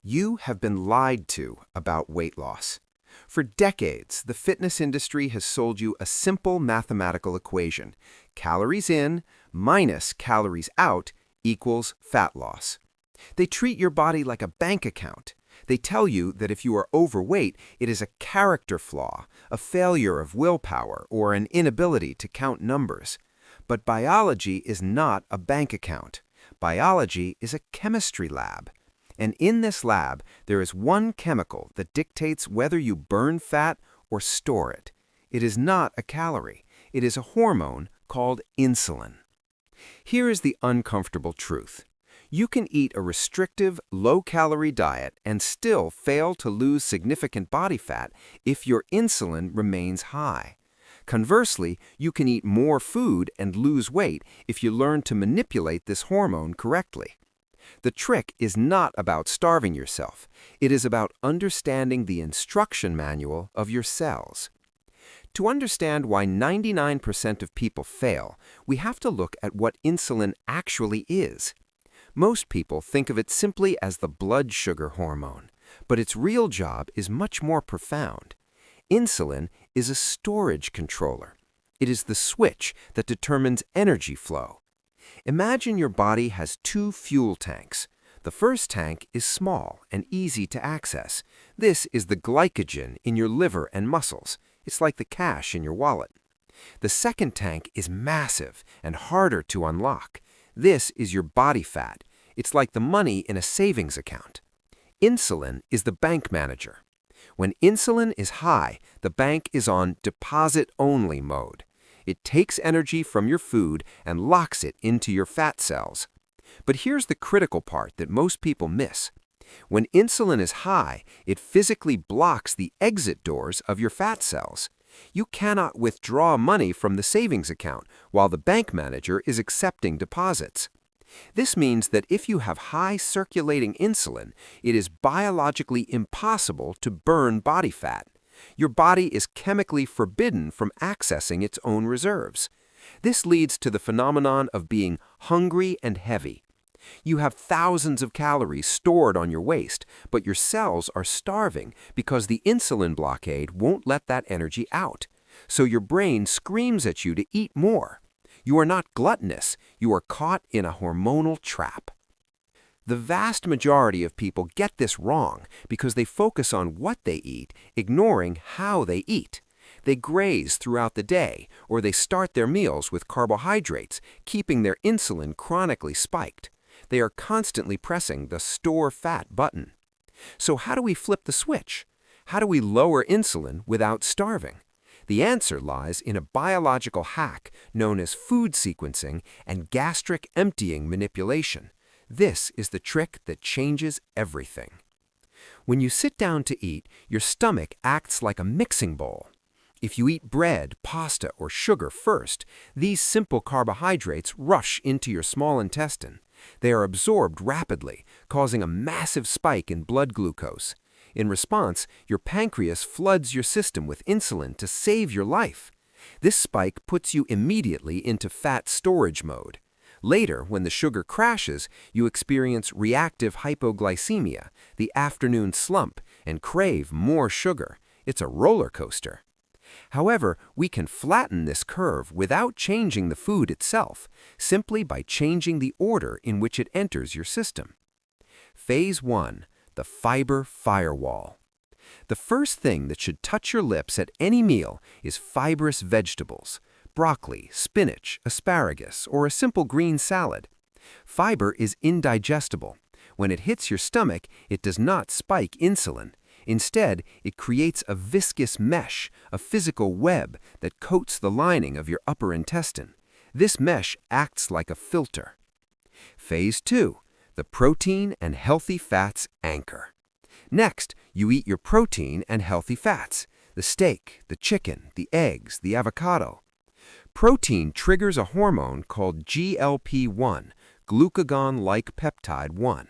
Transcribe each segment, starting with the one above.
You have been lied to about weight loss. For decades, the fitness industry has sold you a simple mathematical equation. Calories in minus calories out equals fat loss. They treat your body like a bank account. They tell you that if you are overweight, it is a character flaw, a failure of willpower, or an inability to count numbers. But biology is not a bank account. Biology is a chemistry lab. And in this lab, there is one chemical that dictates whether you burn fat or store it. It is not a calorie. It is a hormone called insulin. Here is the uncomfortable truth. You can eat a restrictive, low-calorie diet and still fail to lose significant body fat if your insulin remains high. Conversely, you can eat more food and lose weight if you learn to manipulate this hormone correctly. The trick is not about starving yourself. It is about understanding the instruction manual of your cells. To understand why 99% of people fail, we have to look at what insulin actually is. Most people think of it simply as the blood sugar hormone, but its real job is much more profound. Insulin is a storage controller. It is the switch that determines energy flow. Imagine your body has two fuel tanks. The first tank is small and easy to access. This is the glycogen in your liver and muscles. It's like the cash in your wallet. The second tank is massive and harder to unlock. This is your body fat. It's like the money in a savings account. Insulin is the bank manager. When insulin is high, the bank is on deposit-only mode. It takes energy from your food and locks it into your fat cells. But here's the critical part that most people miss. When insulin is high, it physically blocks the exit doors of your fat cells. You cannot withdraw money from the savings account while the bank manager is accepting deposits. This means that if you have high circulating insulin, it is biologically impossible to burn body fat. Your body is chemically forbidden from accessing its own reserves. This leads to the phenomenon of being hungry and heavy. You have thousands of calories stored on your waist, but your cells are starving because the insulin blockade won't let that energy out. So your brain screams at you to eat more. You are not gluttonous. You are caught in a hormonal trap. The vast majority of people get this wrong because they focus on what they eat, ignoring how they eat. They graze throughout the day, or they start their meals with carbohydrates, keeping their insulin chronically spiked. They are constantly pressing the store fat button. So how do we flip the switch? How do we lower insulin without starving? The answer lies in a biological hack known as food sequencing and gastric emptying manipulation. This is the trick that changes everything. When you sit down to eat, your stomach acts like a mixing bowl. If you eat bread, pasta, or sugar first, these simple carbohydrates rush into your small intestine. They are absorbed rapidly, causing a massive spike in blood glucose. In response, your pancreas floods your system with insulin to save your life. This spike puts you immediately into fat storage mode. Later, when the sugar crashes, you experience reactive hypoglycemia, the afternoon slump, and crave more sugar. It's a roller coaster. However, we can flatten this curve without changing the food itself, simply by changing the order in which it enters your system. Phase 1. The fiber firewall. The first thing that should touch your lips at any meal is fibrous vegetables. Broccoli, spinach, asparagus, or a simple green salad. Fiber is indigestible. When it hits your stomach, it does not spike insulin. Instead, it creates a viscous mesh, a physical web that coats the lining of your upper intestine. This mesh acts like a filter. Phase 2. The protein and healthy fats anchor. Next, you eat your protein and healthy fats, the steak, the chicken, the eggs, the avocado. Protein triggers a hormone called GLP-1, glucagon-like peptide 1.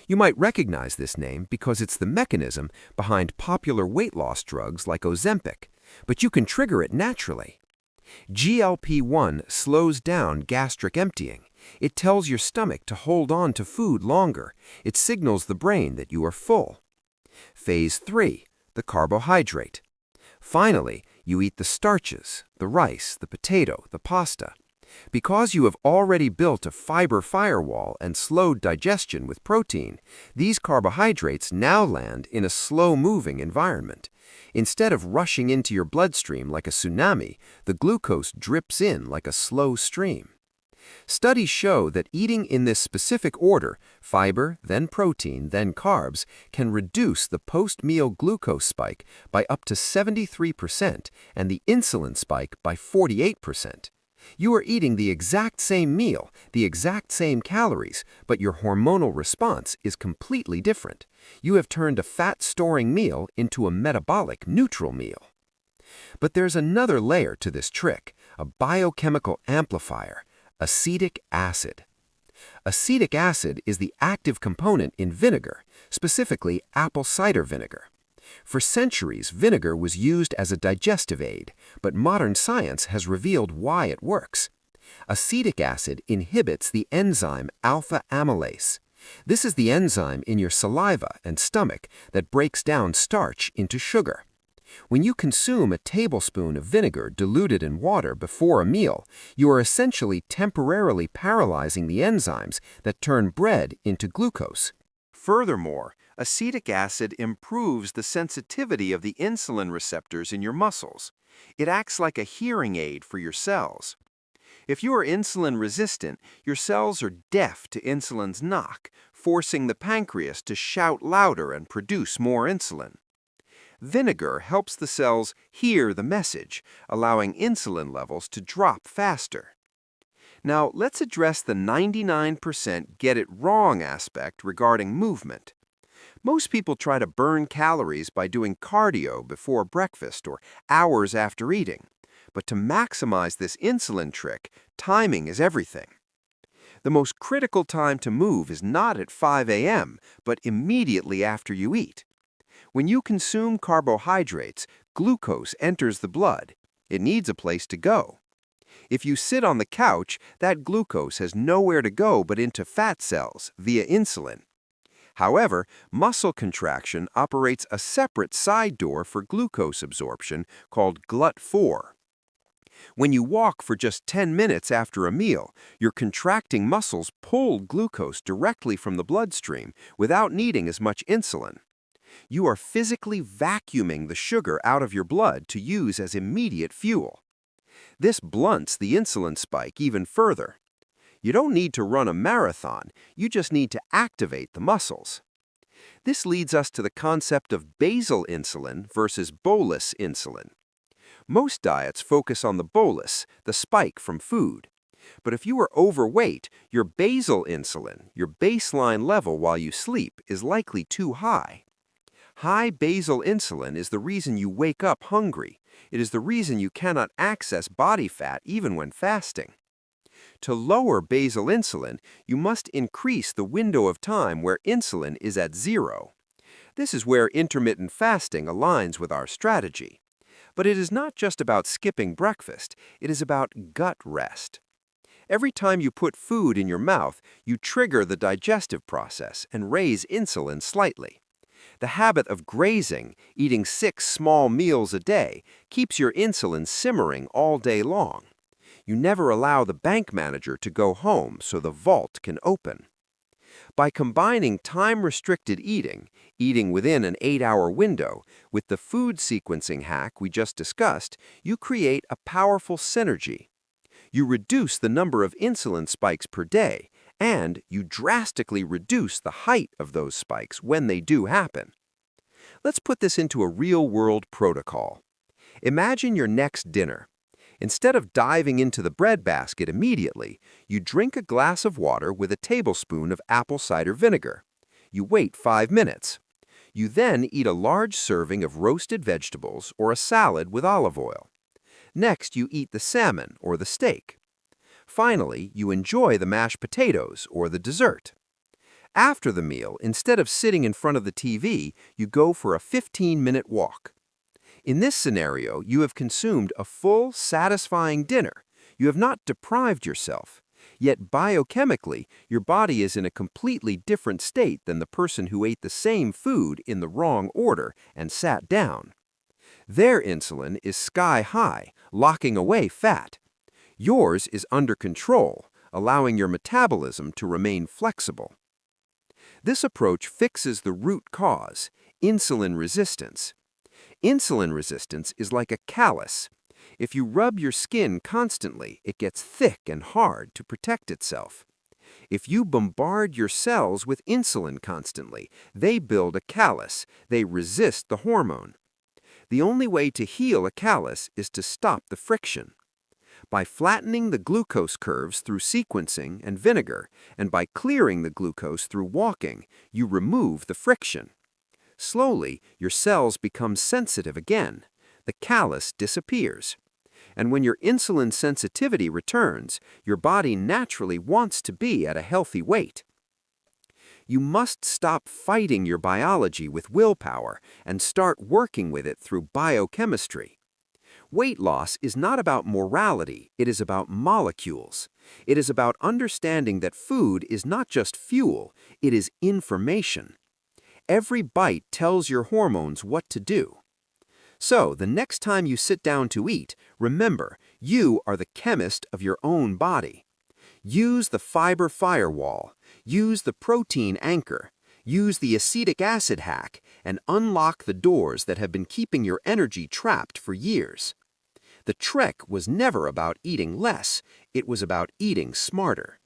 You might recognize this name because it's the mechanism behind popular weight loss drugs like Ozempic, but you can trigger it naturally. GLP-1 slows down gastric emptying. It tells your stomach to hold on to food longer. It signals the brain that you are full. Phase 3, the carbohydrate. Finally, you eat the starches, the rice, the potato, the pasta. Because you have already built a fiber firewall and slowed digestion with protein, these carbohydrates now land in a slow-moving environment. Instead of rushing into your bloodstream like a tsunami, the glucose drips in like a slow stream. Studies show that eating in this specific order, fiber, then protein, then carbs, can reduce the post-meal glucose spike by up to 73% and the insulin spike by 48%. You are eating the exact same meal, the exact same calories, but your hormonal response is completely different. You have turned a fat-storing meal into a metabolic neutral meal. But there's another layer to this trick, a biochemical amplifier: acetic acid. Acetic acid is the active component in vinegar, specifically apple cider vinegar. For centuries, vinegar was used as a digestive aid, but modern science has revealed why it works. Acetic acid inhibits the enzyme alpha amylase. This is the enzyme in your saliva and stomach that breaks down starch into sugar. When you consume a tablespoon of vinegar diluted in water before a meal, you are essentially temporarily paralyzing the enzymes that turn bread into glucose. Furthermore, acetic acid improves the sensitivity of the insulin receptors in your muscles. It acts like a hearing aid for your cells. If you are insulin resistant, your cells are deaf to insulin's knock, forcing the pancreas to shout louder and produce more insulin. Vinegar helps the cells hear the message, allowing insulin levels to drop faster. Now, let's address the 99% get it wrong aspect regarding movement. Most people try to burn calories by doing cardio before breakfast or hours after eating. But to maximize this insulin trick, timing is everything. The most critical time to move is not at 5 a.m., but immediately after you eat. When you consume carbohydrates, glucose enters the blood. It needs a place to go. If you sit on the couch, that glucose has nowhere to go but into fat cells via insulin. However, muscle contraction operates a separate side door for glucose absorption called GLUT4. When you walk for just 10 minutes after a meal, your contracting muscles pull glucose directly from the bloodstream without needing as much insulin. You are physically vacuuming the sugar out of your blood to use as immediate fuel. This blunts the insulin spike even further. You don't need to run a marathon, you just need to activate the muscles. This leads us to the concept of basal insulin versus bolus insulin. Most diets focus on the bolus, the spike from food. But if you are overweight, your basal insulin, your baseline level while you sleep, is likely too high. High basal insulin is the reason you wake up hungry. It is the reason you cannot access body fat even when fasting. To lower basal insulin, you must increase the window of time where insulin is at zero. This is where intermittent fasting aligns with our strategy. But it is not just about skipping breakfast, it is about gut rest. Every time you put food in your mouth, you trigger the digestive process and raise insulin slightly. The habit of grazing, eating 6 small meals a day, keeps your insulin simmering all day long. You never allow the bank manager to go home so the vault can open. By combining time-restricted eating, eating within an 8-hour window, with the food sequencing hack we just discussed, you create a powerful synergy. You reduce the number of insulin spikes per day, and you drastically reduce the height of those spikes when they do happen. Let's put this into a real-world protocol. Imagine your next dinner. Instead of diving into the breadbasket immediately, you drink a glass of water with a tablespoon of apple cider vinegar. You wait 5 minutes. You then eat a large serving of roasted vegetables or a salad with olive oil. Next, you eat the salmon or the steak. Finally, you enjoy the mashed potatoes or the dessert. After the meal, instead of sitting in front of the TV, you go for a 15-minute walk. In this scenario, you have consumed a full, satisfying dinner. You have not deprived yourself. Yet biochemically, your body is in a completely different state than the person who ate the same food in the wrong order and sat down. Their insulin is sky high, locking away fat. Yours is under control, allowing your metabolism to remain flexible. This approach fixes the root cause, insulin resistance. Insulin resistance is like a callus. If you rub your skin constantly, it gets thick and hard to protect itself. If you bombard your cells with insulin constantly, they build a callus. They resist the hormone. The only way to heal a callus is to stop the friction. By flattening the glucose curves through sequencing and vinegar, and by clearing the glucose through walking, you remove the friction. Slowly, your cells become sensitive again. The callus disappears. And when your insulin sensitivity returns, your body naturally wants to be at a healthy weight. You must stop fighting your biology with willpower and start working with it through biochemistry. Weight loss is not about morality, it is about molecules. It is about understanding that food is not just fuel, it is information. Every bite tells your hormones what to do. So, the next time you sit down to eat, remember, you are the chemist of your own body. Use the fiber firewall, use the protein anchor, use the acetic acid hack, and unlock the doors that have been keeping your energy trapped for years. The trek was never about eating less, it was about eating smarter.